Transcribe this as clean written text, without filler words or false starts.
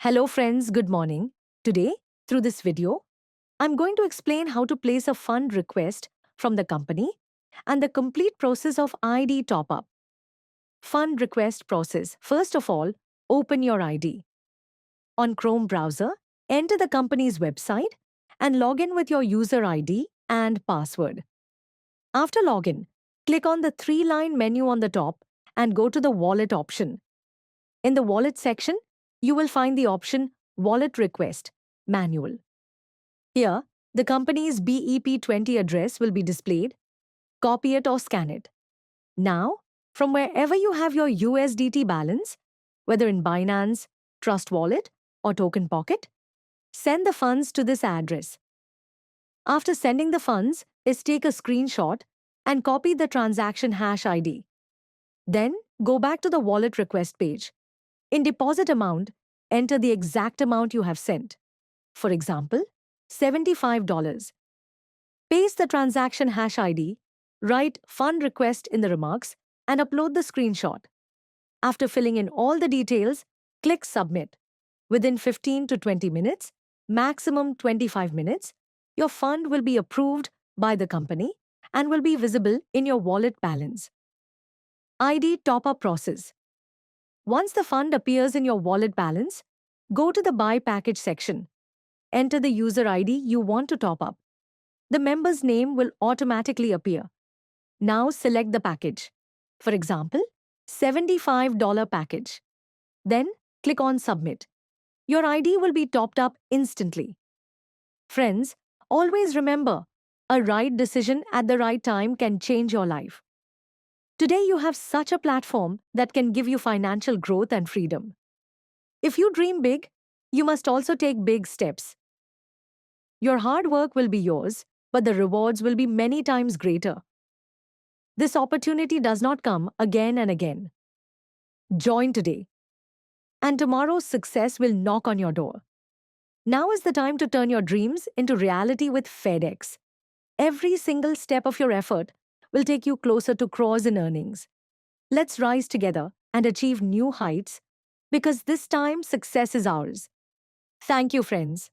Hello friends, good morning. Today, through this video, I'm going to explain how to place a fund request from the company and the complete process of ID top-up. Fund request process. First of all, open your ID. On Chrome browser, enter the company's website and log in with your user ID and password. After login, click on the three-line menu on the top and go to the wallet option. In the wallet section, you will find the option Wallet Request, Manual. Here, the company's BEP20 address will be displayed. Copy it or scan it. Now, from wherever you have your USDT balance, whether in Binance, Trust Wallet, or Token Pocket, send the funds to this address. After sending the funds, take a screenshot and copy the transaction hash ID. Then, go back to the wallet request page. In deposit amount, enter the exact amount you have sent. For example, $75. Paste the transaction hash ID, write fund request in the remarks, and upload the screenshot. After filling in all the details, click submit. Within 15 to 20 minutes, maximum 25 minutes, your fund will be approved by the company and will be visible in your wallet balance. ID top-up process. Once the fund appears in your wallet balance, go to the Buy Package section. Enter the user ID you want to top up. The member's name will automatically appear. Now select the package. For example, $75 package. Then click on Submit. Your ID will be topped up instantly. Friends, always remember, a right decision at the right time can change your life. Today you have such a platform that can give you financial growth and freedom. If you dream big, you must also take big steps. Your hard work will be yours, but the rewards will be many times greater. This opportunity does not come again and again. Join today, and tomorrow's success will knock on your door. Now is the time to turn your dreams into reality with FedEx. Every single step of your effort will take you closer to crores in earnings. Let's rise together and achieve new heights, because this time success is ours. Thank you, friends.